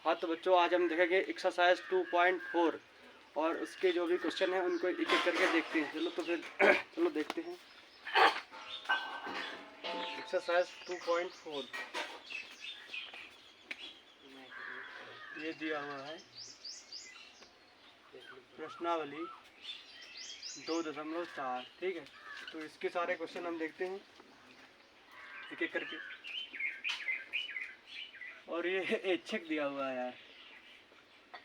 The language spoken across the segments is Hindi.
हाँ तो बच्चों, आज हम देखेंगे एक्सरसाइज 2.4 और उसके जो भी क्वेश्चन हैं उनको एक एक करके देखते हैं। चलो तो फिर चलो देखते हैं एक्सरसाइज 2.4। ये दिया हुआ है प्रश्नावली 2.4, ठीक है। तो इसके सारे क्वेश्चन हम देखते हैं एक एक करके। और ये ऐच्छिक दिया हुआ है यार,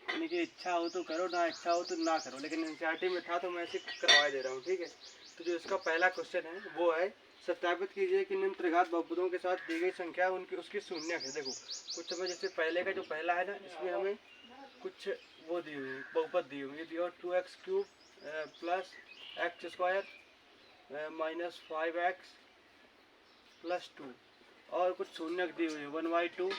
यानी कि इच्छा हो तो करो, ना इच्छा हो तो ना करो, लेकिन एनसीईआरटी में था तो मैं ऐसे करवा दे रहा हूँ, ठीक है। तो जो इसका पहला क्वेश्चन है वो है, सत्यापित कीजिए कि निम्न त्रिघात बहुपदों के साथ दी गई संख्या उनकी उसकी शून्य है। देखो कुछ हमें जैसे पहले का जो पहला है ना, इसमें हमें कुछ वो दी हुई बहुपद दी हुई है, और 2x³ plus x² minus 5x plus 2, और कुछ शून्य दी हुई है 1/2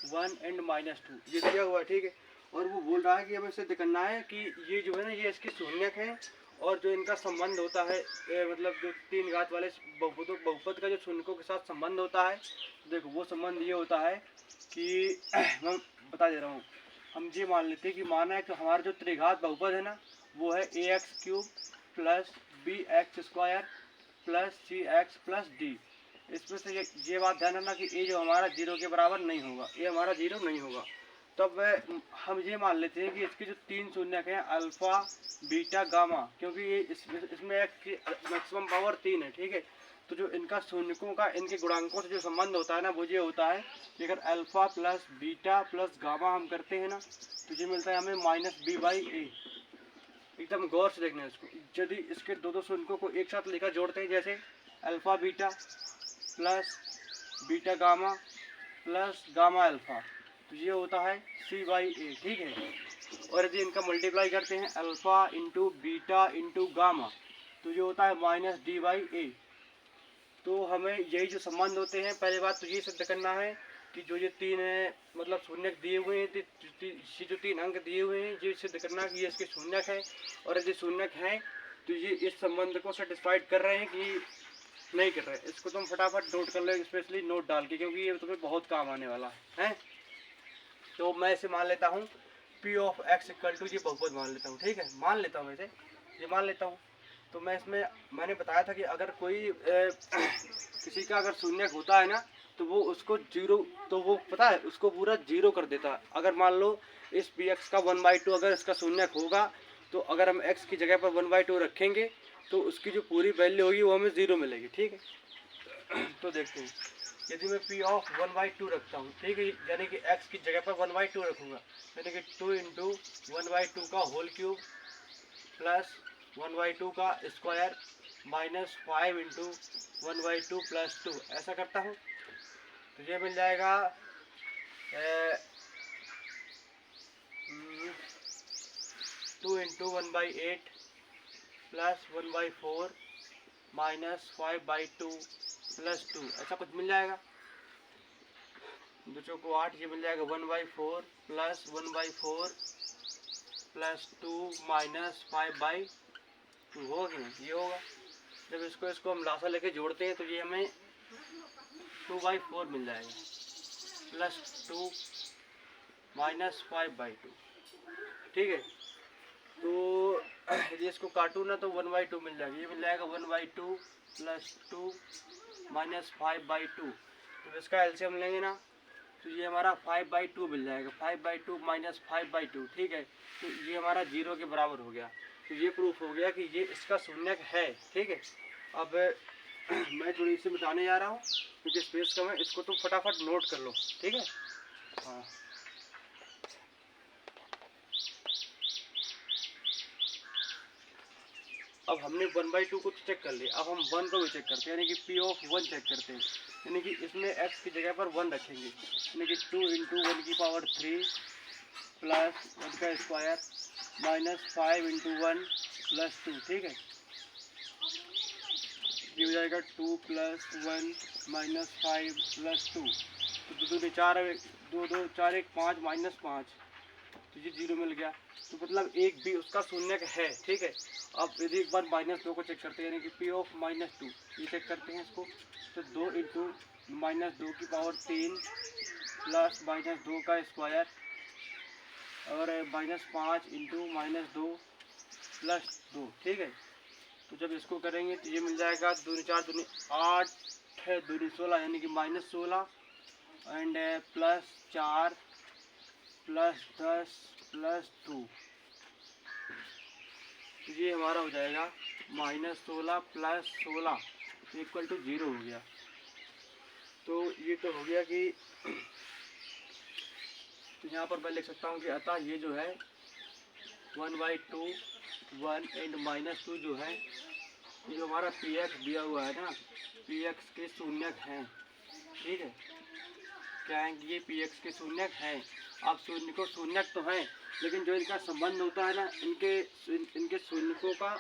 1 एंड -2, ये दिया हुआ, ठीक है। और वो बोल रहा है कि हमें इसे दिखाना है कि ये जो है ना, ये इसकी शून्यक है, और जो इनका संबंध होता है मतलब जो तीन घात वाले बहुपद का जो शून्यकों के साथ संबंध होता है, देखो वो संबंध ये होता है कि मैं बता दे रहा हूँ। हम ये मान लेते हैं कि माना है कि हमारा जो त्रिघात बहुपद है ना, वो है ax³ plus bx² plus cx plus d। इसमें से ये बात ध्यान रखना कि ए जो हमारा 0 के बराबर नहीं होगा, ये हमारा 0 नहीं होगा। तब हम ये मान लेते हैं कि इसकी जो तीन शून्यक हैं अल्फा बीटा गामा, क्योंकि ये इसमें मैक्सिमम पावर 3 है, ठीक है। तो जो इनका शून्यकों का इनके गुणांकों से जो संबंध होता है ना, वो ये होता है कि अगर alpha plus beta plus gamma हम करते हैं ना, तो ये मिलता है हमें -b/a। एकदम गौर से देखना है इसको। यदि इसके दो शून्यकों को एक साथ लेकर जोड़ते हैं, जैसे alpha beta plus beta gamma plus gamma alpha, तो ये होता है c/a, ठीक है। और यदि इनका मल्टीप्लाई करते हैं alpha into beta into gamma, तो ये होता है -d/a। तो हमें यही जो संबंध होते हैं, पहले बात तो ये सिद्ध करना है कि जो ये तीन है मतलब शून्यक दिए हुए हैं, जो तीन अंक दिए हुए हैं, ये सिद्ध करना कि ये इसके शून्यक है। और यदि शून्यक है तो ये इस संबंध को सेटिस्फाइड कर रहे हैं कि नहीं कर रहे। इसको तुम फटाफट नोट कर लो, स्पेशली नोट डाल के, क्योंकि ये तुम्हें बहुत काम आने वाला है। तो मैं इसे मान लेता हूँ P of x equal to, ये बहुपद मान लेता हूँ, ठीक है। मान लेता हूँ इसे, ये मान लेता हूँ। तो मैं इसमें मैंने बताया था कि अगर कोई किसी का अगर शून्यक होता है ना, तो वो उसको 0, तो वो पता है उसको पूरा 0 कर देता है। अगर मान लो इस px का 1/2 अगर इसका शून्यक होगा, तो अगर हम x की जगह पर 1/2 रखेंगे तो उसकी जो पूरी वैल्यू होगी वो हमें 0 मिलेगी, ठीक है। तो देखते हैं, यदि मैं P ऑफ 1/2 रखता हूँ, ठीक है, यानी कि x की जगह पर 1/2 रखूँगा, यानी कि 2 इंटू 1/2 का होल क्यूब प्लस 1/2 का स्क्वायर माइनस 5 इंटू 1/2 प्लस 2, ऐसा करता हूँ। तो ये मिल जाएगा 2 इंटू 1/8 प्लस 1/4 माइनस 5/2 प्लस 2, ऐसा कुछ मिल जाएगा। 2 चौको 8, ये मिल जाएगा 1/4 प्लस 1/4 प्लस 2 माइनस 5/2 होगा, ये होगा। जब इसको हम लासा लेके जोड़ते हैं तो ये हमें 2/4 मिल जाएगा प्लस 2 माइनस 5/2, ठीक है। तो यदि इसको काटूँ ना तो 1/2 मिल जाएगा, ये मिल जाएगा 1/2 प्लस 2 माइनस 5/2। तो इसका एलसीएम लेंगे ना, तो ये हमारा 5/2 मिल जाएगा, 5/2 माइनस 5/2, ठीक है। तो ये हमारा 0 के बराबर हो गया। तो ये प्रूफ हो गया कि ये इसका शून्यक है, ठीक है। अब मैं थोड़ी इसे मिटाने जा रहा हूँ क्योंकि स्पेस कम है, इसको तुम फटाफट नोट कर लो, ठीक है। हाँ, अब हमने 1/2 को चेक कर लिया, अब हम 1 को भी चेक करते हैं, यानी कि P ऑफ 1 चेक करते हैं। यानी कि इसमें x की जगह पर 1 रखेंगे, यानी कि 2 इंटू 1 की पावर 3 प्लस 1 का स्क्वायर माइनस 5 इंटू 1 प्लस 2, ठीक है। ये हो जाएगा 2 प्लस 1 माइनस 5 प्लस 2, तो 2 2 4 2 2 4 1 5 माइनस 5, तो ये 0 मिल गया। तो मतलब एक भी उसका शून्यक है, ठीक है। अब यदि एक बार -2 को चेक करते हैं, यानी कि P ऑफ -2, ये चेक करते हैं इसको, तो 2 इंटू -2 की पावर 3 प्लस -2 का स्क्वायर और -5 इंटू -2 प्लस 2, ठीक है। तो जब इसको करेंगे तो ये मिल जाएगा 2 4 दूनी 8 2 16 यानी कि -16 एंड प्लस 4 प्लस 10 प्लस 2, तो ये हमारा हो जाएगा -16 प्लस 16 इक्वल टू 0 हो गया। तो ये तो हो गया कि तो यहाँ पर मैं लिख सकता हूँ कि अतः ये जो है 1/2 1 एंड -2 जो है ये जो हमारा px दिया हुआ है ना, px के शून्यक हैं, ठीक है। क्या है कि ये px के शून्यक हैं। अब शून्यक तो हैं, लेकिन जो इनका संबंध होता है ना इनके शून्यकों का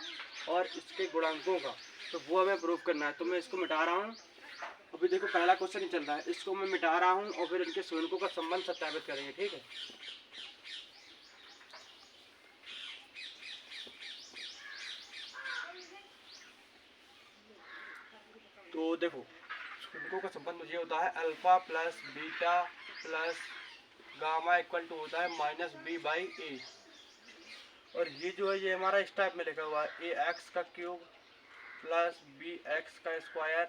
और इसके गुणांकों का, तो वो हमें प्रूव करना है। तो मैं इसको मिटा रहा हूँ। अभी देखो पहला क्वेश्चन ही चल रहा है, इसको मैं मिटा रहा हूँ और फिर इनके शून्यकों का संबंध सत्यापित करेंगे, ठीक है। तो देखो शून्यकों का संबंध ये होता है alpha plus beta plus gamma equal to होता है -b/a, और ये जो है ये हमारा इस टाइप में लिखा हुआ है ax का क्यूब प्लस bx का square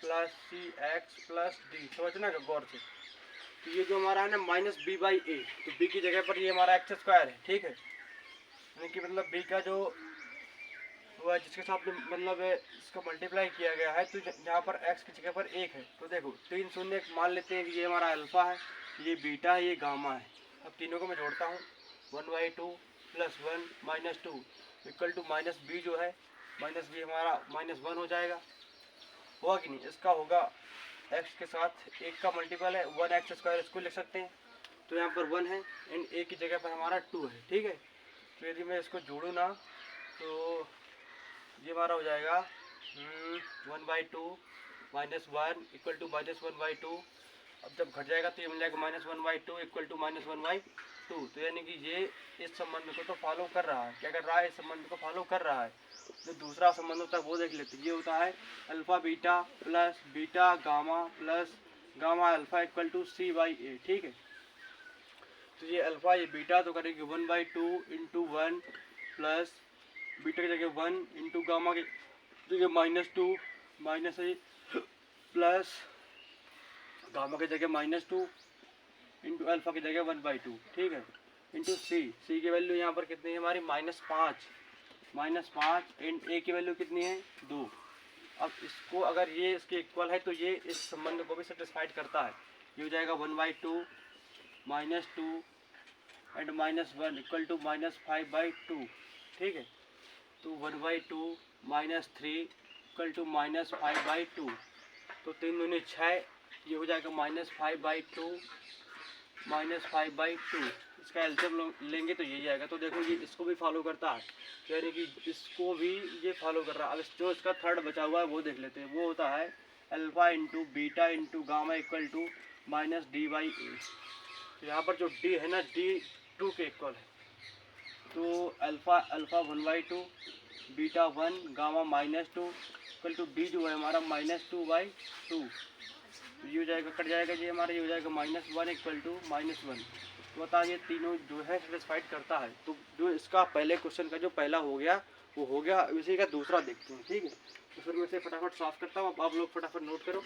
plus cx plus d, समझना का गौर से। तो ये जो हमारा है ना -b/a, तो b की जगह पर ये हमारा x स्क्वायर है, ठीक है। यानी कि मतलब b का जो हुआ जिसके साथ मतलब इसका मल्टीप्लाई किया गया है, तो यहाँ पर x की जगह पर 1 है। तो देखो 3 शून्य मान लेते हैं कि ये हमारा अल्फा है, ये बीटा है, ये गामा है। अब तीनों को मैं जोड़ता हूँ 1/2 प्लस 1 -2 इक्वल टू -b जो है -b हमारा -1 हो जाएगा, होगा कि नहीं। इसका होगा x के साथ 1 का मल्टीपल है 1x², इसको लिख सकते हैं। तो यहाँ पर 1 है एंड a की जगह पर हमारा 2 है, ठीक है। तो यदि मैं इसको जोड़ूँ ना तो ये हमारा हो जाएगा 1/2 -1 इक्वल टू -1/2। अब जब घट जाएगा तो ये मिल जाएगा -1/2 इक्वल टू -1/2। तो यानी कि ये इस संबंध को तो फॉलो कर रहा है। क्या कर रहा है? इस संबंध को फॉलो कर रहा है। जो दूसरा संबंध होता है वो देख लेते हैं। ये होता है alpha beta plus beta gamma plus gamma alpha equal to c/a, ठीक है। तो ये अल्फा ये बीटा तो करेंगे 1/2 इंटू 1 प्लस बीटा की जगह 1 इंटू गामा की जगह -2 माइनस प्लस गामा की जगह -2 इंटू अल्फा की जगह 1/2, ठीक है, इंटू सी की वैल्यू यहाँ पर कितनी है हमारी -5 एंड ए की वैल्यू कितनी है 2। अब इसको अगर ये इसके इक्वल है तो ये इस संबंध को भी सेटिस्फाइड करता है। ये हो जाएगा 1/2 -2 एंड -1 इक्वल टू -5/2, ठीक है। तो 1/2 -3 इक्वल टू -5/2। तो 3 दूनी 6, ये हो जाएगा -5/2 -5/2। इसका एलसीएम लेंगे तो यही आएगा। तो देखो ये इसको भी फॉलो करता है, यानी कि इसको भी ये फॉलो कर रहा है। अब जो इसका थर्ड बचा हुआ है वो देख लेते हैं। वो होता है alpha into beta into gamma equal to -d/a। तो यहाँ पर जो d है ना, d 2 के इक्वल है। तो alpha 1/2 beta 1 gamma -2 equal to d जो है हमारा -2/2। तो ये हो जाएगा, कट जाएगा, ये हमारा ये हो जाएगा -1 इक्वल टू -1। तो बता ये तीनों जो है सेटिस्फाइड करता है। तो जो इसका पहले क्वेश्चन का जो पहला हो गया वो हो गया। इसी का दूसरा देखते हैं, ठीक है। तो फिर मैं इसे फटाफट साफ करता हूँ, अब आप लोग फटाफट नोट करो।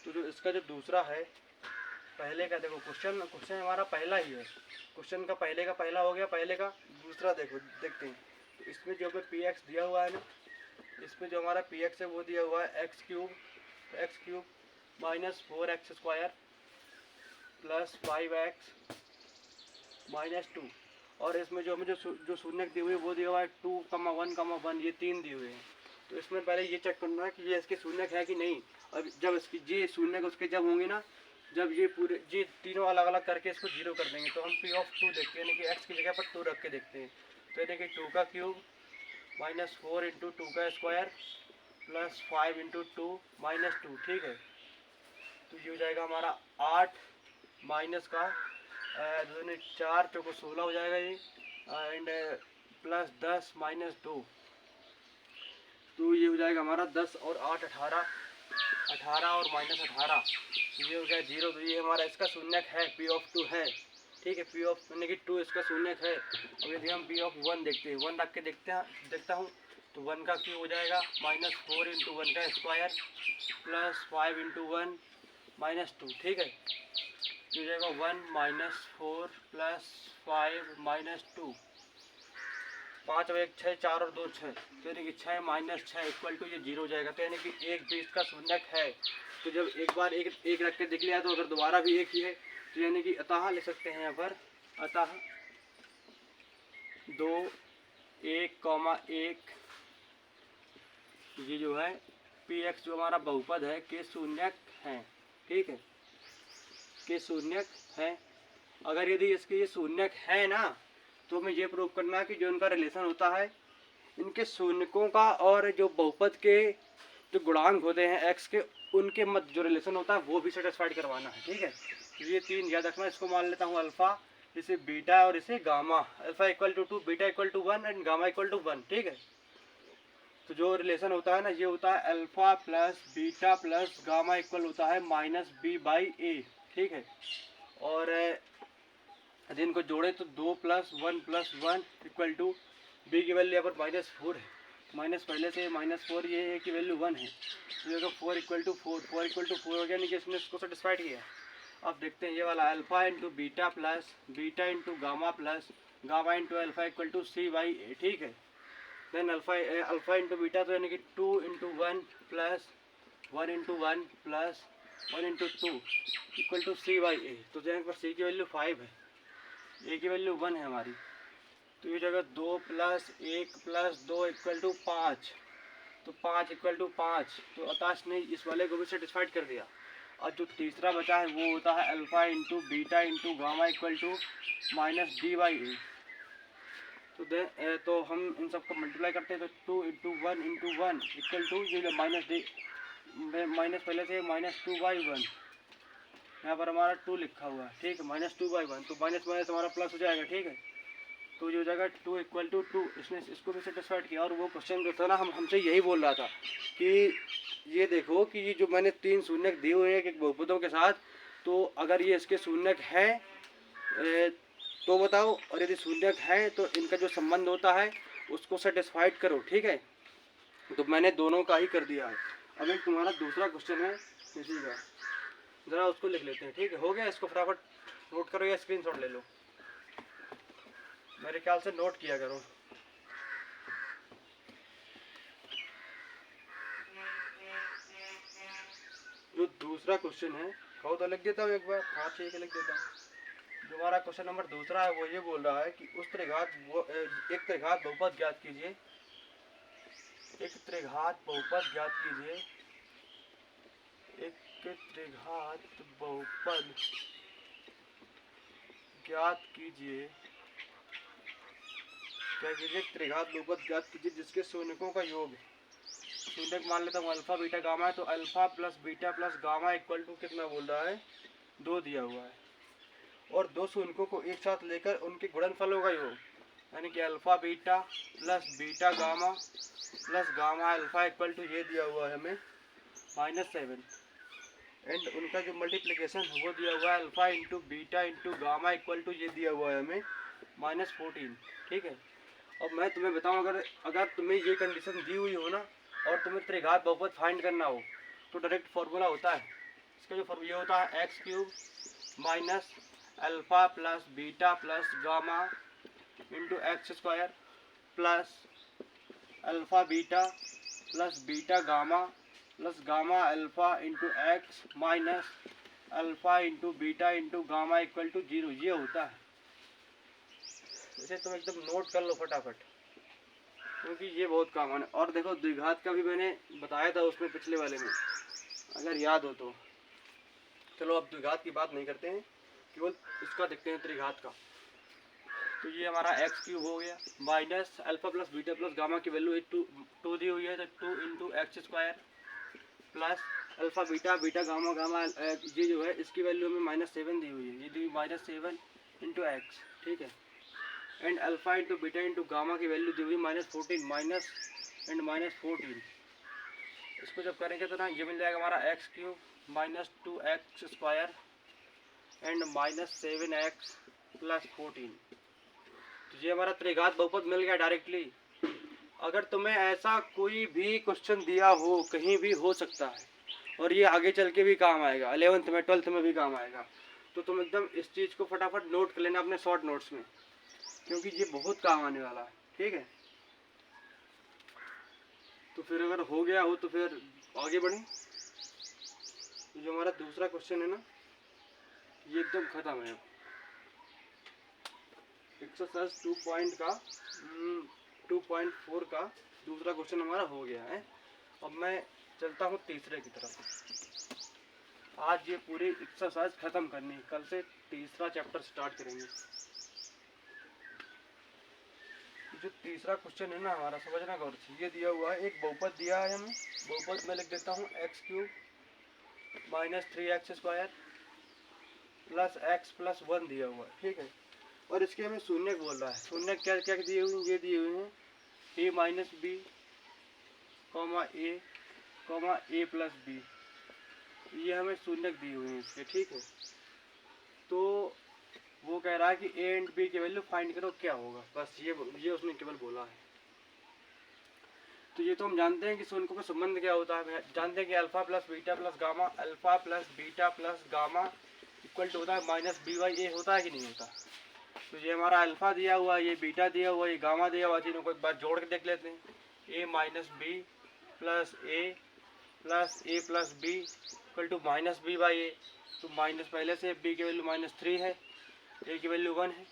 तो जो इसका जो दूसरा है, पहले का देखो क्वेश्चन हमारा पहला ही है। क्वेश्चन का पहला हो गया, पहले का दूसरा देखो देखते हैं। तो इसमें जो हमें px दिया हुआ है ना, इसमें जो हमारा px है वो दिया हुआ है x³ -4x² प्लस 5x -2। और इसमें जो हमें जो शून्यक दिए हुए वो दिया हुआ है 2, 1, 1, ये 3 दिए हुए हैं। तो इसमें पहले ये चेक करना है कि ये इसके शून्यक है कि नहीं। और जब इसकी ये शून्यक उसके जब होंगे ना, जब ये पूरे ये तीनों अलग अलग करके इसको 0 कर देंगे तो हम p(2) देखते हैं, यानी कि x की जगह पर 2 रख के देखते हैं। तो यानी कि 2 का क्यूब -4 इंटू 2 का स्क्वायर प्लस 5 इंटू 2 -2, ठीक है। तो ये हो जाएगा हमारा 8 माइनस का 4 चौको 16 हो जाएगा ये, एंड प्लस 10 माइनस 2, तो ये हो जाएगा हमारा 10 और 8 18, 18 और माइनस 18, ये हो गया 0। तो ये हमारा इसका शून्यक है, पी ऑफ 2 है, ठीक है। पी ऑफ यानी कि 2 इसका शून्यक है। अब यदि हम पी ऑफ 1 देखते हैं, 1 रख के देखता हूँ, तो 1 का क्यूब हो जाएगा -4 इंटू 1 का स्क्वायर प्लस 5 इंटू 1 माइनस 2, ठीक है। तो हो जाएगा 1 - 4 प्लस 5 माइनस 2, 5 और 1 6, 4 और 2 6, तो यानी कि 6 माइनस 6 इक्वल टू ये 0 हो जाएगा। तो यानी कि एक भी इसका शून्यक है। तो जब एक बार एक रख के देख लिया, तो अगर दोबारा भी एक ही है, तो यानी कि अतः लिख सकते हैं यहाँ पर, अतः 2 1, 1 ये जो है पी एक्स जो हमारा बहुपद है के शून्यक है, ठीक है, के शून्यक है। अगर यदि इसके ये शून्यक है ना, तो हमें ये प्रूव करना है कि जो इनका रिलेशन होता है इनके शून्यकों का और जो बहुपद के जो गुणांक होते हैं एक्स के, उनके मध्य जो रिलेशन होता है वो भी सेटिस्फाइड करवाना है, ठीक है। तो ये 3 याद रखना। इसको मान लेता हूँ अल्फ़ा, इसे बीटा और इसे gamma. Alpha equal to 2, beta equal to 1 and gamma equal to 1, ठीक है। तो जो रिलेशन होता है ना, ये होता है alpha plus beta plus gamma equal होता है -b/a, ठीक है। और यदि इनको जोड़े तो 2 + 1 + 1 इक्वल टू बी की वैल्यू यहाँ पर -4 है, माइनस पहले से -4, ये ए की वैल्यू 1 है, तो 4 = 4, 4 = 4 हो गया, नहीं कि इसने इसको सेटिस्फाइड किया। अब देखते हैं ये वाला alpha into beta plus beta into gamma plus gamma into alpha equal to c/a, ठीक है। देन अल्फ़ा इंटू बीटा, तो यानी कि 2 × 1 plus 1 × 1 plus 1 × 2 equal to c/a। तो यहाँ पर c की वैल्यू 5 है, a की वैल्यू 1 है हमारी, तो ये जगह 2 + 1 + 2 इक्वल टू 5, तो 5 इक्वल टू 5, तो अताश ने इस वाले को भी सेटिस्फाइड कर दिया। और जो तीसरा बचा है वो होता है alpha into beta into gamma equal to -d/a। तो हम इन सबको मल्टीप्लाई करते हैं, तो 2 × 1 × 1 इक्वल टू ये -d, माइनस पहले से -2/1, यहाँ पर हमारा 2 लिखा हुआ है, ठीक है, -2/1, तो माइनस माइनस हमारा प्लस हो जाएगा, ठीक है। तो ये हो जाएगा 2 = 2, इसने इसको भी सेटिस्फाइड किया। और वो क्वेश्चन जो था ना, हमसे यही बोल रहा था कि ये देखो कि ये जो मैंने 3 शून्यक दिए हुए हैं एक बहुपदों के साथ, तो अगर ये इसके शून्यक है तो बताओ, और यदि शून्यक है तो इनका जो संबंध होता है उसको सेटिस्फाइड करो, ठीक है। तो मैंने दोनों का ही कर दिया है। अब एक तुम्हारा दूसरा क्वेश्चन है इसी का, ज़रा उसको लिख लेते हैं, ठीक है। हो गया, इसको फटाफट नोट करो या स्क्रीनशॉट ले लो, मेरे ख्याल से नोट किया करो। जो दूसरा क्वेश्चन है कहो तो लिख देता हूँ एक बार, हाँ ठीक है लिख देता हूँ। जो हमारा क्वेश्चन नंबर दूसरा है वो ये बोल रहा है कि एक त्रिघात बहुपद ज्ञात कीजिए, एक त्रिघात बहुपद ज्ञात कीजिए, एक त्रिघात बहुपद ज्ञात कीजिए, क्या कीजिए, त्रिघात बहुपद ज्ञात कीजिए जिसके शून्यकों का योग, शून्यक मान लेता हूँ अल्फ़ा बीटा गामा है, तो alpha plus beta plus gamma equal to कितना बोल रहा है, 2 दिया हुआ है। और 2 शून्यकों को एक साथ लेकर उनके गुणनफलों का योग, यानी कि alpha beta plus beta gamma plus gamma alpha equal to ये दिया हुआ है हमें -7, एंड उनका जो मल्टीप्लिकेशन वो दिया हुआ है alpha into beta into gamma equal to ये दिया हुआ है हमें -14, ठीक है। अब मैं तुम्हें बताऊं, अगर तुम्हें ये कंडीशन दी हुई हो ना और तुम्हें त्रिघात बहुपद फाइंड करना हो, तो डायरेक्ट फार्मूला होता है इसका, जो ये होता है x³ minus alpha plus beta plus gamma into x² plus alpha beta plus beta gamma plus gamma alpha into x minus alpha into beta into gamma equal to 0, ये होता है। इसे तुम एकदम नोट कर लो फटाफट, क्योंकि ये बहुत कॉमन है। और देखो द्विघात का भी मैंने बताया था उसमें पिछले वाले में, अगर याद हो तो। चलो अब द्विघात की बात नहीं करते हैं, केवल इसका देखते हैं त्रिघात का। तो ये हमारा x³ हो गया minus alpha plus beta plus gamma की वैल्यू 2 दी हुई है, तो 2 × x² plus alpha beta beta gamma gamma ये जो है इसकी वैल्यू हमें -7 दी हुई है, ये दी -7 × x, ठीक है। And alpha into beta into gamma की वैल्यू दी हुई -14 माइनस एंड -14। इसको जब करेंगे तो ना ये मिल जाएगा हमारा x³ -2x² एंड -7x + 14। तो ये हमारा त्रिघात बहुपद मिल गया डायरेक्टली। अगर तुम्हें ऐसा कोई भी क्वेश्चन दिया हो, कहीं भी हो सकता है, और ये आगे चल के भी काम आएगा, 11th में 12th में भी काम आएगा, तो तुम एकदम इस चीज़ को फटाफट नोट कर लेना अपने शॉर्ट नोट्स में, क्योंकि ये बहुत काम आने वाला है। ठीक है, तो फिर अगर हो गया हो तो फिर आगे बढ़ें। जो हमारा दूसरा क्वेश्चन है ना, ये एकदम खत्म है। एक्सरसाइज 2.4 का दूसरा क्वेश्चन हमारा हो गया है। अब मैं चलता हूँ तीसरे की तरफ। आज ये पूरी एक्सरसाइज खत्म करनी है, कल से तीसरा चैप्टर स्टार्ट करेंगे। जो तीसरा क्वेश्चन है ना हमारा, समझना गौर से, ये दिया हुआ है, एक बहुपद दिया है हमें। बहुपद में लिख देता हूँ x³ -3x² + x + 1 दिया हुआ है। ठीक है, और इसके हमें शून्य बोल रहा है। शून्य क्या क्या दिए हुए हैं? ये दिए हुए हैं a - b, a + b। ये हमें शून्य दिए हुए हैं इसके। ठीक है, तो वो कह रहा है कि a एंड b की वैल्यू फाइंड करो, क्या होगा। बस ये उसने केवल बोला है। तो ये तो हम जानते हैं कि शून्य का संबंध क्या होता है। जानते हैं कि alpha + beta + gamma, alpha + beta + gamma equal to होता है -b/a। होता है कि नहीं होता। तो ये हमारा अल्फा दिया हुआ है, ये बीटा दिया हुआ है, ये गामा दिया हुआ है। तीनों को एक बार जोड़ के देख लेते हैं। a - b + a + b equal to -b/a। तो माइनस पहले से b की वैल्यू -3 है, a की वैल्यू 1 है।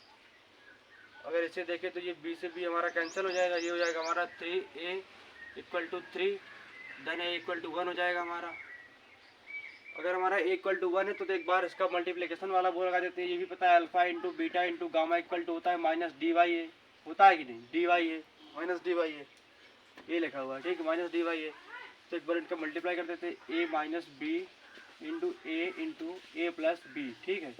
अगर इसे देखें तो ये b से b हमारा कैंसिल हो जाएगा। ये हो जाएगा हमारा 3a = 3, देन a = 1 हो जाएगा हमारा। अगर हमारा a = 1 है तो एक बार इसका मल्टीप्लिकेशन वाला बोल लगा देते हैं। ये भी पता है alpha into beta into gamma equal to होता है -d/a। होता है कि नहीं, d/a -d/a, ये लिखा हुआ है। ठीक है, -d/a। तो एक बार इनका मल्टीप्लाई कर देते हैं, a - b into a + b। ठीक है,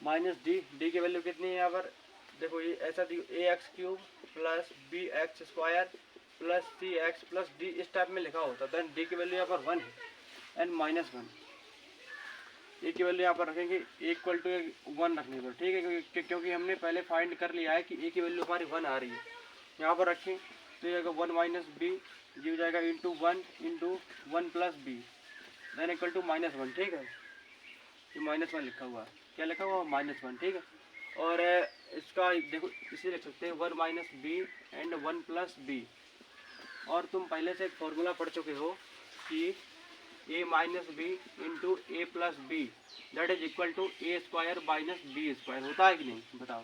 -d की वैल्यू कितनी है यहाँ पर देखो, ये ऐसा ax³ + bx² + cx + d इस टाइप में लिखा होता है। देन d की वैल्यू यहाँ पर 1 है एंड -1। ए की वैल्यू यहाँ पर रखेंगे, a = 1 रखने पर। ठीक है, क्योंकि हमने पहले फाइंड कर लिया है कि a की वैल्यू हमारी 1 आ रही है। यहाँ पर रखें तो ये 1 - b, ये हो जाएगा into 1 + 1 + b, then equal to -1। ठीक है, ये -1 लिखा हुआ है। क्या लिखा हुआ है? -1। ठीक है, और इसका देखो इसे लिख सकते हैं 1 - b एंड 1 + b। और तुम पहले से एक फॉर्मूला पढ़ चुके हो कि a - b into a + b that is equal to a² - b²। होता है कि नहीं, बताओ।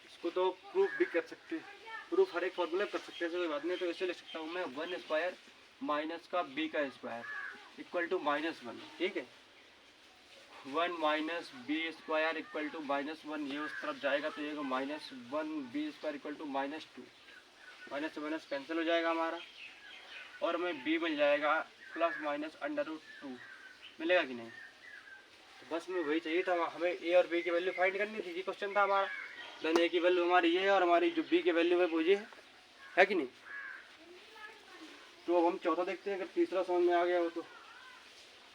इसको तो प्रूफ भी कर सकते हैं, प्रूफ हर एक फॉर्मूला कर सकते हैं, कोई बात नहीं। तो इसे लिख सकता हूँ मैं 1² माइनस का b² इक्वल टू -1। ठीक है, 1 - b² इक्वल टू -1। ये उस तरफ जाएगा तो ये -1 b² इक्वल टू -2। माइनस से माइनस कैंसिल हो जाएगा हमारा, और हमें b मिल जाएगा ±√2। मिलेगा कि नहीं। तो बस में वही चाहिए था, हमें a और b की वैल्यू फाइंड करनी थी। ये क्वेश्चन था हमारा। देन a की वैल्यू हमारी ये है और हमारी जो b की वैल्यू है वो ये है कि नहीं। तो अब हम चौथा देखते हैं, अगर तीसरा समझ में आ गया हो तो।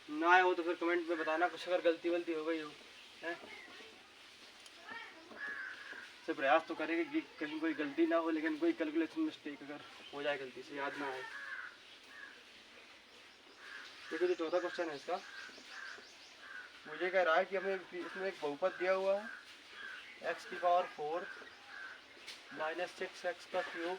ना आया हो तो फिर कमेंट में बताना, कुछ अगर गलती वलती हो गई हो है। से प्रयास तो करेंगे कि कहीं कोई गलती ना हो, लेकिन कोई कैलकुलेशन मिस्टेक अगर हो जाए, गलती से याद ना आए। देखो जो चौथा क्वेश्चन है इसका, मुझे कह रहा है कि हमें इसमें एक बहुपद दिया हुआ है x⁴ -6x³ -26x²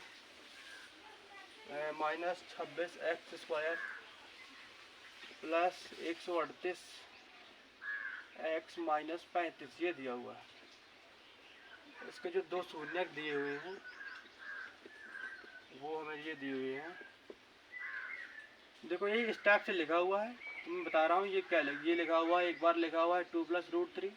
+ 138x - 35 ये दिया हुआ है। इसके जो दो शून्यक दिए हुए हैं वो हमें ये दिए हुए हैं। देखो ये इस टाइप से लिखा हुआ है, मैं बता रहा हूँ ये क्या ये लिखा हुआ है। एक बार लिखा हुआ है 2 + √3,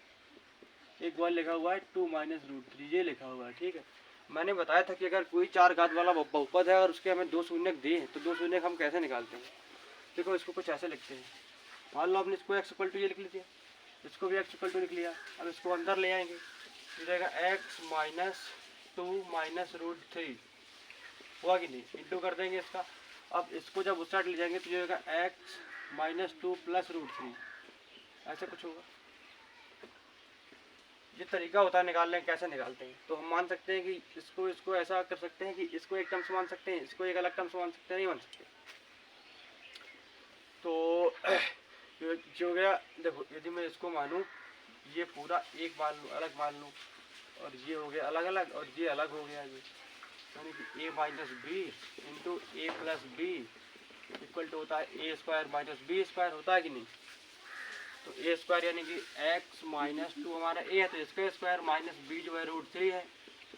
एक बार लिखा हुआ है 2 - √3, ये लिखा हुआ है। ठीक है, मैंने बताया था कि अगर कोई 4 घात वाला बहुपद है और उसके हमें दो शून्यक दिए हैं तो दो शून्यक हम कैसे निकालते हैं। देखो इसको कुछ ऐसे लिखते हैं। मान लो आपने इसको x = ये लिख लिया, इसको भी x = लिख लिया। अब इसको अंदर ले आएंगे ये जाएगा एक्स माइनस 2 माइनस रूट 3 हुआ कि नहीं, इंटू कर देंगे इसका। अब इसको जब उस साइड ले जाएंगे तो ये होगा एक्स माइनस 2 प्लस रूट 3, ऐसा कुछ होगा। ये तरीका होता है निकालने का, कैसे निकालते हैं। तो हम मान सकते हैं कि इसको ऐसा कर सकते हैं कि इसको एक टर्म से मान सकते हैं, इसको एक अलग टर्म से मान सकते हैं, नहीं मान सकते। तो जो गया, देखो यदि मैं इसको मानूँ, ये पूरा एक मान लूँ, अलग मान लूँ, और ये हो गया अलग अलग, और ये अलग हो गया, ये यानी कि a minus B into A plus B equal to होता है A square minus B square, होता है कि नहीं। तो ए स्क्वायर यानी कि एक्स माइनस 2 हमारा ए है, तो इसका स्क्वायर माइनस बी जो है रूट 3 है,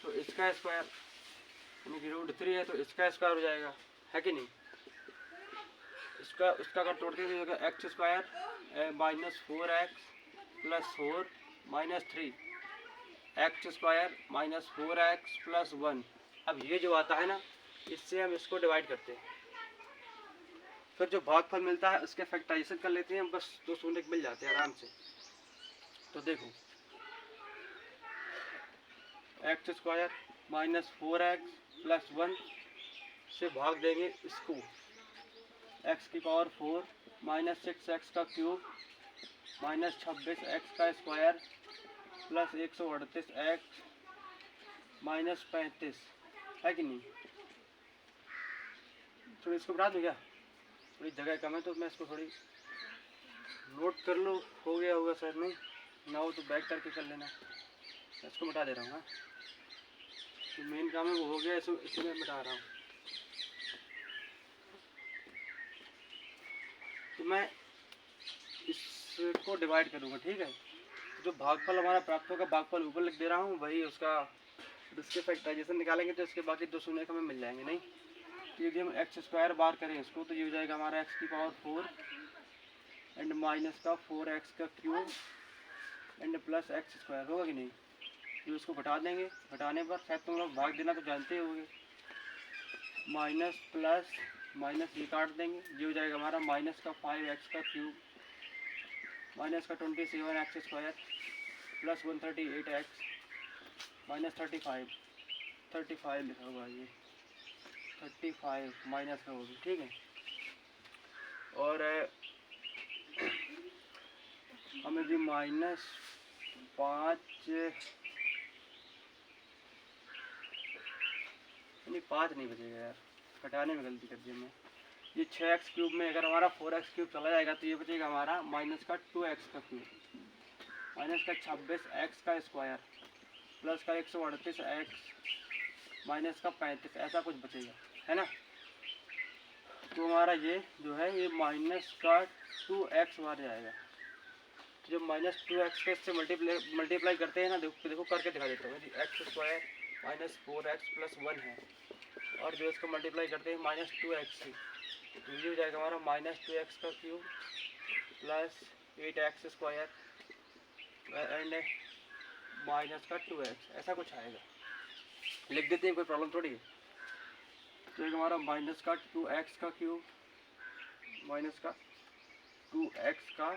तो इसका स्क्वायर यानी कि रूट 3 है, तो इसका स्क्वायर हो जाएगा, है कि नहीं। उसका अगर तोड़ते हैं तो x square minus 4x plus 4 minus 3 x square minus 4x plus 1। अब ये जो आता है ना, इससे हम इसको डिवाइड करते हैं, फिर जो भागफल मिलता है उसके फैक्टराइजेशन कर लेते हैं, बस 2 शून्य मिल जाते हैं आराम से। तो देखो x square minus 4x plus 1 से भाग देंगे इसको, x की पावर 4 माइनस 6x का क्यूब माइनस 26x का स्क्वायर प्लस 138x माइनस 35, है कि नहीं। थोड़ी इसको बढ़ा दूँ क्या, थोड़ी जगह कम है तो मैं इसको थोड़ी नोट कर लो, हो गया होगा सर नहीं ना हो तो बैक करके कर लेना। इसको मिटा दे रहा हूँ, तो मेन काम है वो हो गया, इसको मैं मिटा रहा हूँ। तो मैं इसको डिवाइड करूँगा, ठीक है। जो भागफल हमारा प्राप्त होगा, भागफल ऊपर लिख दे रहा हूँ, वही उसका इसके फैक्टराइजेशन निकालेंगे तो इसके बाकी 2 शून्य हमें मिल जाएंगे। नहीं तो यदि हम एक्स स्क्वायर बार करें इसको, तो ये हो जाएगा हमारा एक्स की पावर 4 एंड माइनस का 4x का cube and plus x square, होगा कि नहीं। तो इसको घटा देंगे, घटाने पर शायद तुम लोग भाग देना तो जानते होंगे, माइनस प्लस माइनस ये काट देंगे, ये हो जाएगा हमारा माइनस का 5x का क्यूब माइनस का 27x square plus 138x minus 35 लिखा होगा, ये 35 माइनस का होगी, ठीक है। और हमें भी माइनस 5 नहीं बचेगा यार, घटाने में गलती कर दी मैं। ये 6x क्यूब में अगर हमारा 4x क्यूब चला जाएगा तो ये बचेगा हमारा माइनस का 2x का क्यूब माइनस का 26x का स्क्वायर प्लस का 138x माइनस का 35, ऐसा कुछ बचेगा, है ना। तो हमारा ये जो है ये माइनस का 2x बार जाएगा। जब माइनस 2x के इससे मल्टीप्लाई करते हैं ना, देखो करके दिखा देता हूँ। X square minus 4x plus 1 है, और जो इसको मल्टीप्लाई करते हैं माइनस 2x से, तो ये हो जाएगा हमारा माइनस 2x का cube plus 8x square and minus का 2x, ऐसा कुछ आएगा। लिख देते हैं, कोई प्रॉब्लम थोड़ी है। तो एक हमारा माइनस का 2x का क्यूब माइनस का 2x का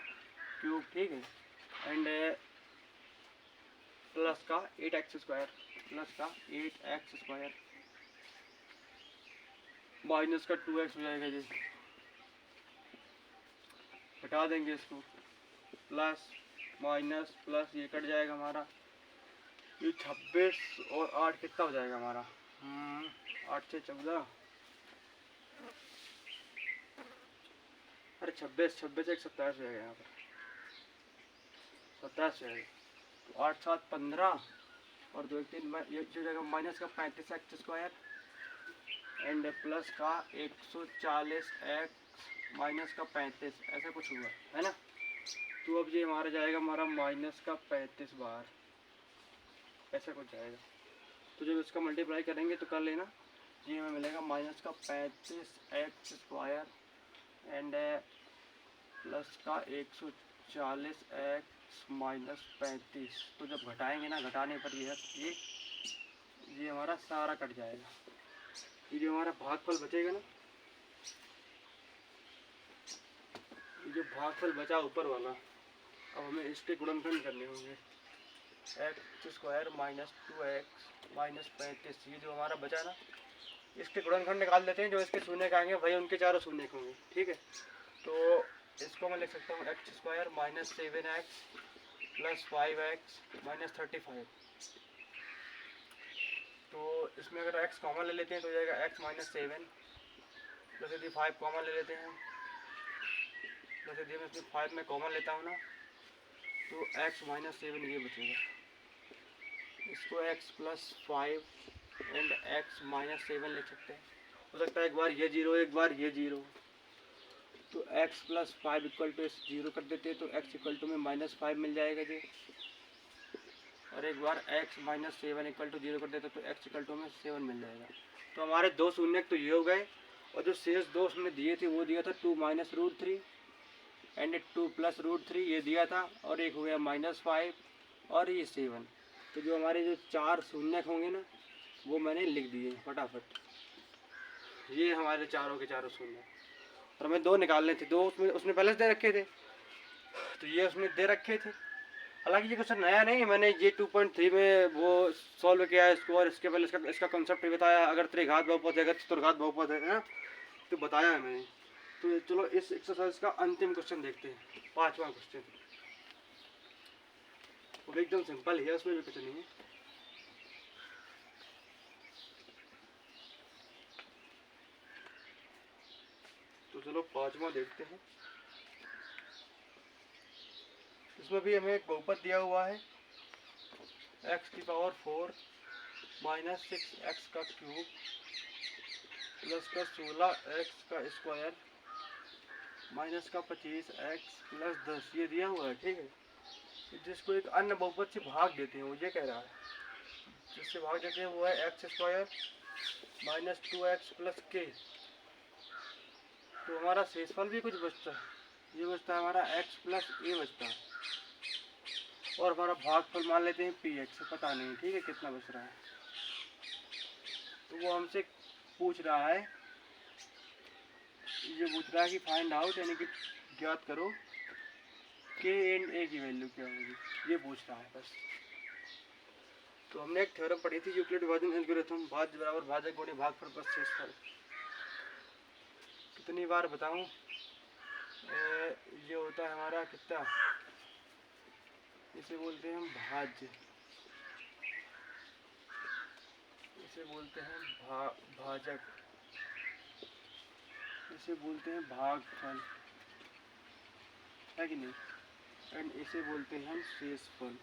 क्यूब, ठीक है, एंड प्लस का 8x स्क्वायर माइनस का 2x हो जाएगा जी, हटा देंगे इसको, प्लस माइनस प्लस ये कट जाएगा हमारा, ये 26 और 8 कितना हो जाएगा हमारा, 8 से 14, अरे 26 एक 27 हो जाएगा यहाँ पर, 27 हो जाएगा। तो 8 7 15 और 2 1 3, ये हो जाएगा माइनस का 35x स्क्वायर एंड प्लस का 140x माइनस का 35, ऐसा कुछ हुआ, है ना। तो अब ये हमारा जाएगा हमारा माइनस का 35 बार, ऐसा कुछ जाएगा। तो जब इसका मल्टीप्लाई करेंगे तो कर लेना, ये हमें मिलेगा माइनस का 35x स्क्वायर एंड प्लस का 140x माइनस 35। तो जब घटाएंगे ना, घटाने पर ये हमारा सारा कट जाएगा। ये जो हमारा भागफल बचेगा ना, ये जो भागफल बचा ऊपर वाला, अब हमें इसके गुणनखंड करने होंगे। X square minus 2x minus 35, ये जो हमारा बचा ना, इसके गुणनखंड निकाल देते हैं। जो इसके शून्य के आएंगे भाई उनके चारों शून्य होंगे, ठीक है। तो इसको मैं लिख सकता हूँ x square minus 7x plus 5x minus 35। तो इसमें अगर x कॉमन ले लेते हैं तो हो जाएगा x माइनस 7 प्लस यदि 5 कॉमन ले लेते हैं, प्लस यदि मैं इसमें 5 में कॉमन लेता हूँ ना तो x माइनस 7 ये बचेगा। इसको x plus 5 and x minus 7 लिख सकते हैं। हो सकता है एक बार ये जीरो एक बार ये जीरो, तो x प्लस 5 इक्वल टू इस जीरो कर देते हैं तो x इक्वल टू में माइनस 5 मिल जाएगा जी। और एक बार x minus 7 equal to zero कर देते तो x इक्वल टू में 7 मिल जाएगा। तो हमारे दो शून्य तो ये हो गए, और जो शेष दो उसने दिए थे वो दिया था 2 minus root 3 and 2 plus root 3 ये दिया था, और एक हो गया माइनस 5 और ये 7। तो जो हमारे जो चार शून्य होंगे ना वो मैंने लिख दिए फटाफट। ये हमारे चारों के चारों शून्य, और हमें दो निकालने थे। दो उसने पहले से दे रखे थे, तो ये उसने दे रखे थे। हालांकि ये कुछ नया नहीं, मैंने ये 2.3 में वो सॉल्व किया है इसको, और इसके पहले इसका कॉन्सेप्ट भी बताया। अगर त्रिघात बहुपद है, अगर चतुर्घात बहुपद है ना, तो बताया है मैंने। तो चलो इस एक्सरसाइज का अंतिम क्वेश्चन देखते हैं, 5वां क्वेश्चन। वो एकदम सिंपल है, उसमें भी कुछ नहीं है। तो चलो 5वां देखते हैं। इसमें भी हमें एक बहुपद दिया हुआ है x की पावर 4 माइनस 6x का क्यूब प्लस का 16x का स्क्वायर माइनस का 25x प्लस 10, ये दिया हुआ है, ठीक है। जिसको एक अन्य बहुपद से भाग देते हैं, वो ये कह रहा है, जिससे भाग देते हैं वो है x square minus 2x plus k। तो हमारा शेषफल भी कुछ बचता है, ये बचता है हमारा x प्लस a बचता है, और हमारा भागफल मान लेते हैं px, पता नहीं ठीक है कितना बच रहा है। तो वो हमसे पूछ रहा है, ये पूछ रहा है कि फाइंड आउट, यानी कि ज्ञात करो k एंड a की वैल्यू क्या होगी, ये पूछ रहा है बस। तो हमने एक थ्योरम पढ़ी थी, यूक्लिड विभाजन एल्गोरिथम, भाज्य बराबर भाजक गुणे भागफल प्लस शेषफल। कितनी बार बताऊं, ये होता है हमारा कितना, इसे बोलते हैं भाज्य, इसे बोलते हैं भाजक, इसे बोलते हैं भागफल, है कि नहीं, एंड इसे बोलते हैं हम शेषफल।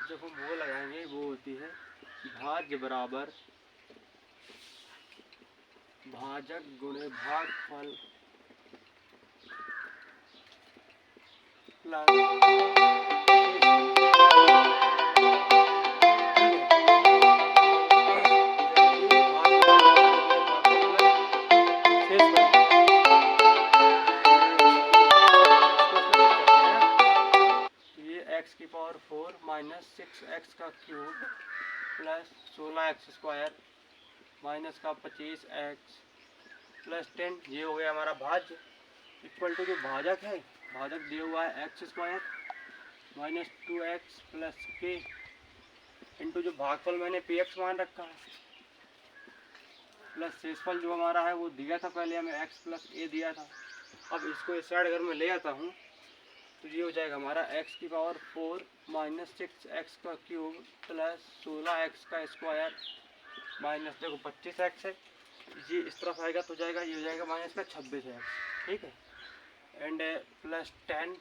जब हम वो लगाएंगे वो होती है भाज्य बराबर भाजक गुणे भागफल प्लस x की पावर 4 माइनस 6x का cube plus 16x square minus का 25x प्लस 10, ये हो गया हमारा भाज्य, इक्वल टू जो भाजक है, भाजक दिया हुआ है x square minus 2x plus k into जो भागफल मैंने px मान रखा है, प्लस शेषफल जो हमारा है वो दिया था पहले हमें x प्लस a दिया था। अब इसको इस साइड अगर मैं ले आता हूँ तो ये हो जाएगा हमारा x की पावर 4 माइनस 6x का क्यूब प्लस 16x का स्क्वायर माइनस देखो 25x है, ये इस तरफ आएगा तो जाएगा, ये हो जाएगा माइनस का 26x, ठीक है, and plus 10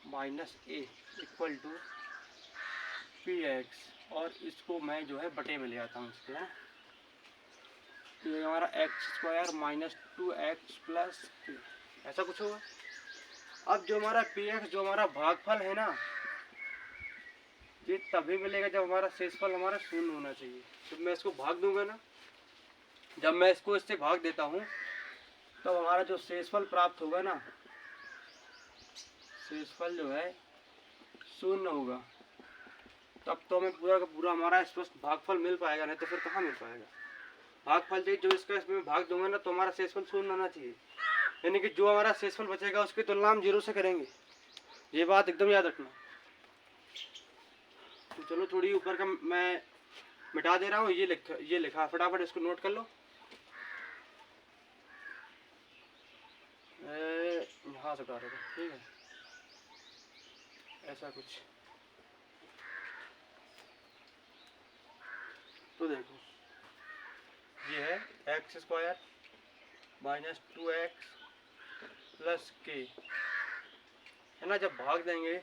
minus a equal to px, और इसको मैं जो है बटे में ले आता हूँ इसके, है ये हमारा x square minus 2x plus k, ऐसा कुछ होगा। अब जो हमारा px जो हमारा भागफल है ना, ये तभी मिलेगा जब हमारा शेषफल हमारा शून्य होना चाहिए। जब मैं इसको भाग दूंगा ना, जब मैं इसको इससे भाग देता हूँ तब हमारा जो शेषफल प्राप्त होगा ना, शेषफल जो है शून्य होगा, तब तो हमें पूरा का पूरा हमारा स्पष्ट भागफल मिल पाएगा, नहीं तो फिर कहाँ मिल पाएगा। भागफल चाहिए जो इसका इसमें भाग दूंगा ना तो हमारा शेषफल शून्य होना चाहिए, यानी कि जो हमारा शेषफल बचेगा उसकी तुलना हम जीरो से करेंगे, ये बात एकदम याद रखना। चलो थोड़ी ऊपर का मैं मिटा दे रहा हूँ, ये लिखा फटाफट इसको नोट कर लो। यहाँ से उठा रहे थे, ठीक है, ऐसा कुछ। तो देखो ये है x square minus 2x plus के, है ना। जब भाग देंगे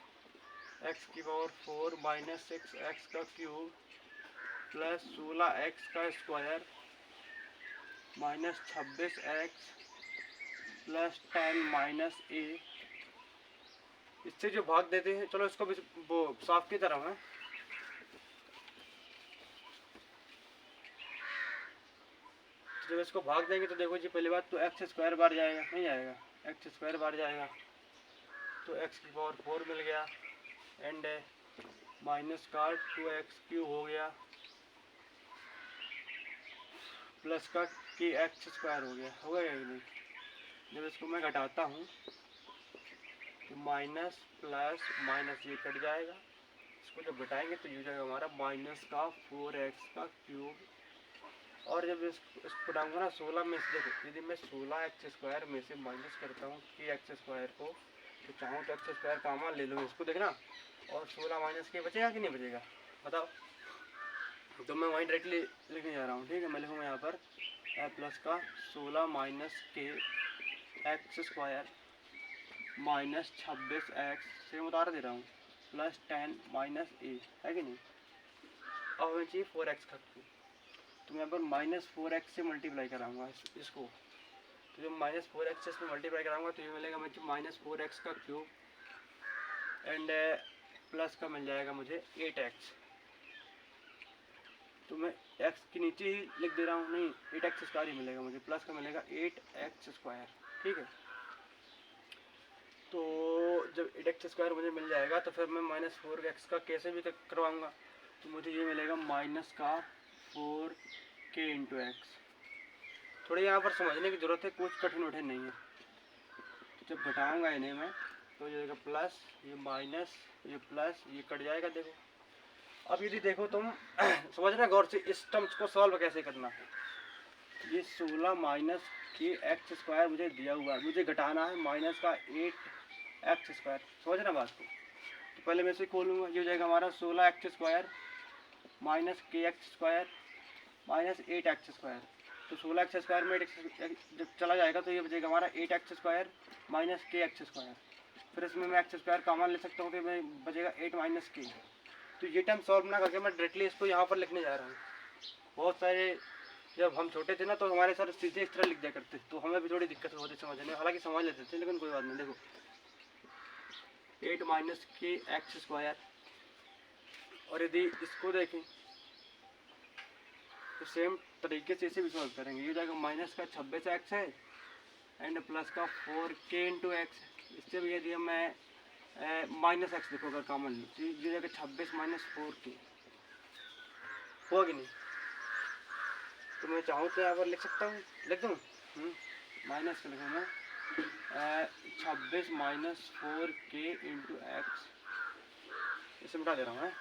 x की पावर 4 माइनस 6x का क्यूब प्लस 16x का square minus 26x plus 10 minus a, इससे जो भाग देते हैं, चलो इसको भी वो साफ की तरफ है। जब इसको भाग देंगे तो देखो जी, पहली बात तो एक्स स्क्वायर बार जाएगा, नहीं जाएगा, एक्स स्क्वायर बार जाएगा, तो एक्स की पावर 4 मिल गया एंड माइनस का 2x क्यूब हो गया प्लस का के एक्स स्क्वायर हो गया, होगा या नहीं। जब इसको मैं घटाता हूँ तो माइनस प्लस माइनस ये कट जाएगा, इसको जब घटाएंगे तो ये हो जाएगा हमारा माइनस का 4x का क्यूब। और जब इसको डालूंगा ना 16 में से, देखो यदि मैं 16x स्क्वायर में से माइनस करता हूँ के एक्स स्क्वायर को, तो चाहूँ तो एक्स स्क्वायर कॉमन ले लूँ, इसको देखना, और 16 माइनस के बचेगा कि नहीं बचेगा बताओ। तो मैं वहीं डायरेक्टली लिखने जा रहा हूँ, ठीक है। मैं लिखूँगा यहाँ पर प्लस का 16 माइनस के एक्स स्क्वायर माइनस 26x से उतार दे रहा हूँ प्लस 10 माइनस a, है कि नहीं। अब हमें चाहिए 4x का क्यूब, तो मैं यहाँ पर माइनस 4x से मल्टीप्लाई कराऊंगा इसको, तो जब माइनस 4x से इसमें मल्टीप्लाई कराऊंगा तो ये मिलेगा मुझे माइनस 4x का क्यूब एंड प्लस का मिल जाएगा मुझे 8x। तो मैं x के नीचे ही लिख दे रहा हूँ, नहीं 8x स्क्वायर ही मिलेगा मुझे, प्लस का मिलेगा 8x स्क्वायर, ठीक है। तो जब 8x स्क्वायर मुझे मिल जाएगा तो फिर मैं माइनस 4x का कैसे भी करवाऊँगा, तो मुझे ये मिलेगा माइनस का 4k इंटू एक्स। थोड़ी यहाँ पर समझने की ज़रूरत है, कुछ कठिन उठिन नहीं है। जब घटाऊँगा इन्हें मैं तो ये प्लस, ये माइनस, ये प्लस, ये कट जाएगा, देखो। अब यदि देखो तुम समझना गौर से, इस टर्म्स को सॉल्व कैसे करना है। ये 16 माइनस के एक्स स्क्वायर मुझे दिया हुआ है, मुझे घटाना है माइनस का 8x स्क्वायर, समझना बात को। तो पहले मैं इसे खोलूँगा, ये हो जाएगा हमारा 16x स्क्वायर माइनस के x square minus 8x square. तो 16x स्क्वायर में 8x जब चला जाएगा तो ये बचेगा हमारा 8x स्क्वायर माइनस के एक्स स्क्वायर। फिर इसमें मैं एक्स स्क्वायर कॉमन ले सकता हूँ, तो मैं बचेगा 8 माइनस के। तो ये टर्म सॉल्व ना करके मैं डायरेक्टली इसको यहाँ पर लिखने जा रहा हूँ। बहुत सारे जब हम छोटे थे ना तो हमारे सर सीधे इस तरह लिख दिया करते, तो हमें भी थोड़ी दिक्कत होती समझने में, हालांकि समझ लेते थे, लेकिन कोई बात नहीं। देखो 8 माइनस के एक्स स्क्वायर, और यदि इसको देखें तो सेम तरीके से इसे भी सॉल्व करेंगे। ये हो जाएगा माइनस का 26x है एंड प्लस का 4k इंटू एक्स। इससे भी यदि मैं माइनस एक्स देखो अगर कॉमन लो तो ये जाएगा 26 माइनस 4k, हुआ कि नहीं। तो मैं चाहूँ तो यहाँ पर लिख सकता हूँ, लिख दूँ माइनस का लिखूँ मैं 26 माइनस 4k इंटू एक्स, इसे मिटा दे रहा हूँ।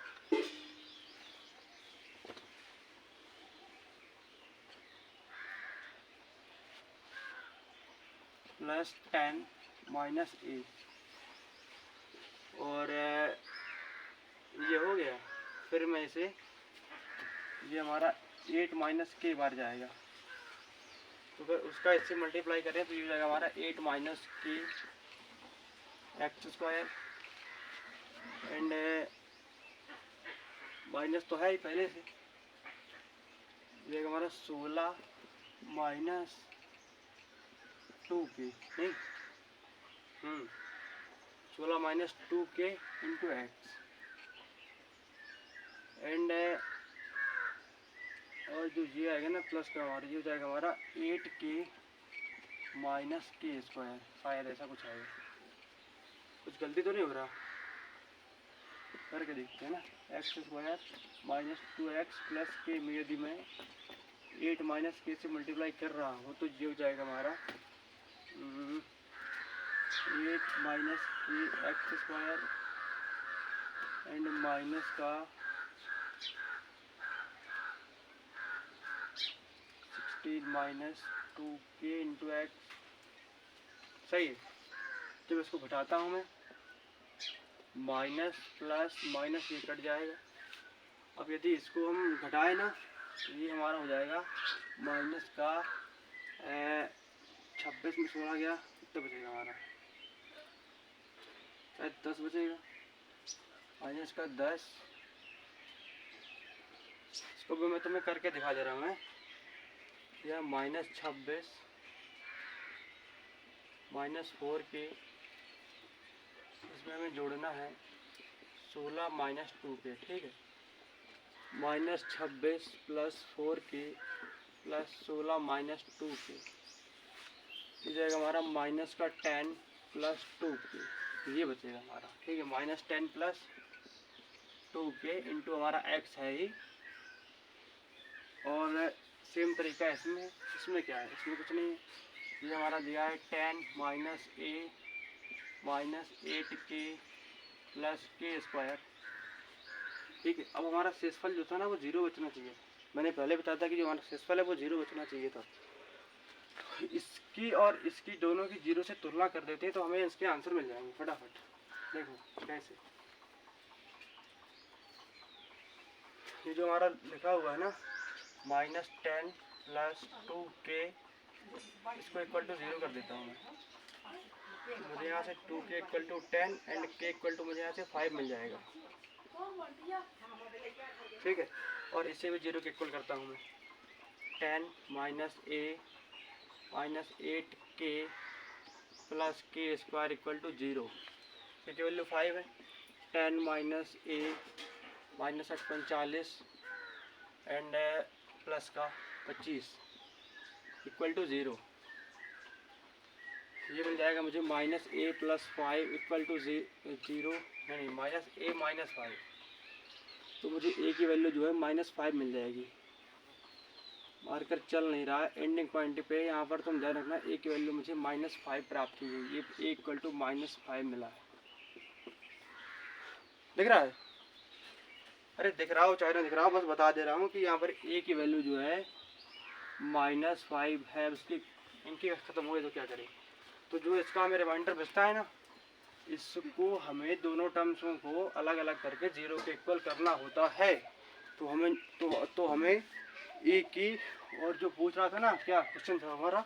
प्लस 10 माइनस ए, और ये हो गया। फिर मैं इसे, ये हमारा 8 माइनस के बार जाएगा, तो फिर उसका इससे मल्टीप्लाई करें तो ये हो जाएगा हमारा 8 माइनस के एक्स स्क्वायर एंड माइनस तो है ही पहले से, ये हमारा 16 माइनस 2k, नहीं 16 minus 2k into x and और जो ये आएगा ना प्लस का हमारा, ये हो जाएगा हमारा 8k माइनस के स्क्वायर, शायद ऐसा कुछ आएगा। कुछ गलती तो नहीं हो रहा, करके देखते हैं ना। X square minus 2x plus के में यदि मैं 8 माइनस के से मल्टीप्लाई कर रहा हूँ तो ये हो जाएगा हमारा 8 माइनस के एक्स स्क्वायर एंड माइनस का T minus 2k into x, सही है। जब इसको घटाता हूँ मैं, माइनस प्लस माइनस ये कट जाएगा। अब यदि इसको हम घटाएं ना, ये हमारा हो जाएगा माइनस का 26 में 16 गया, कितना बचेगा हमारा, शायद 10 बचेगा। माइनस का 10, इसको भी मैं तुम्हें करके दिखा दे रहा हूँ मैं। यह माइनस 26 माइनस 4k, इसमें हमें जोड़ना है 16 माइनस 2k, ठीक है। Minus 26 plus 4k plus 16 minus 2k, ये जाएगा हमारा माइनस का 10 प्लस 2k, ये बचेगा हमारा, ठीक है। माइनस 10 प्लस 2k इंटू हमारा x है ही। और सेम तरीका इसमें, इसमें क्या है, इसमें कुछ नहीं है, ये हमारा दिया है 10 minus a minus 8k plus k square, ठीक है। अब हमारा शेषफल जो था ना वो 0 बचना चाहिए। मैंने पहले बताया था कि जो हमारा शेषफल है वो 0 बचना चाहिए था। तो इसकी और इसकी दोनों की 0 से तुलना कर देते हैं तो हमें इसके आंसर मिल जाएंगे फटाफट। देखो कैसे, ये जो हमारा लिखा हुआ है ना माइनस 10 प्लस 2k, इसको इक्वल टू 0 कर देता हूँ मैं। मुझे यहाँ से 2k equal to 10 and k equal to मुझे यहाँ से 5 मिल जाएगा, ठीक है। और इसे भी 0 के इक्वल करता हूँ मैं। 10 minus a minus 8k plus k square equal to 0, की वैल्यू 5 है। 10 minus a minus 45 and plus का 25 इक्वल टू 0, ये मिल जाएगा मुझे minus a plus 5 equal to 0, नहीं माइनस a माइनस 5, तो मुझे a की वैल्यू जो है माइनस 5 मिल जाएगी। मार्कर चल नहीं रहा है एंडिंग पॉइंट पे, यहाँ पर तुम ध्यान रखना a की वैल्यू मुझे माइनस 5 प्राप्त हुई है, ये a इक्वल टू माइनस 5 मिला है। दिख रहा है? अरे दिख रहा हो चाहे ना दिख रहा हो, बस बता दे रहा हूँ कि यहाँ पर a की वैल्यू जो है माइनस 5 है। उसकी इनकी ख़त्म हो गई तो क्या करें, तो जो इसका हमें रिमाइंडर बचता है ना, इसको हमें दोनों टर्म्सों को अलग अलग करके 0 के इक्वल करना होता है। तो हमें तो हमें a की, और जो पूछ रहा था ना, क्या क्वेश्चन था हमारा,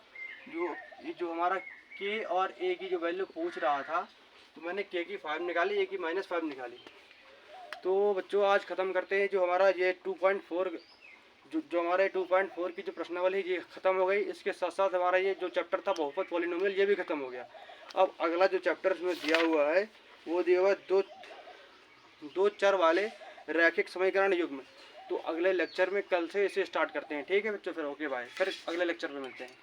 जो हमारा k और a की जो वैल्यू पूछ रहा था, तो मैंने k की 5 निकाली, a की माइनस 5 निकाली। तो बच्चों आज ख़त्म करते हैं जो हमारा ये 2.4 जो हमारे 2.4 की जो प्रश्नावली है ये ख़त्म हो गई। इसके साथ साथ हमारा ये जो चैप्टर था बहुपद पॉलिनोमियल, ये भी ख़त्म हो गया। अब अगला जो चैप्टर इसमें दिया हुआ है वो दिया हुआ है दो चर वाले रैखिक समीकरण युग्म। तो अगले लेक्चर में कल से इसे स्टार्ट करते हैं, ठीक है बच्चों। फिर ओके बाय, फिर अगले लेक्चर में मिलते हैं।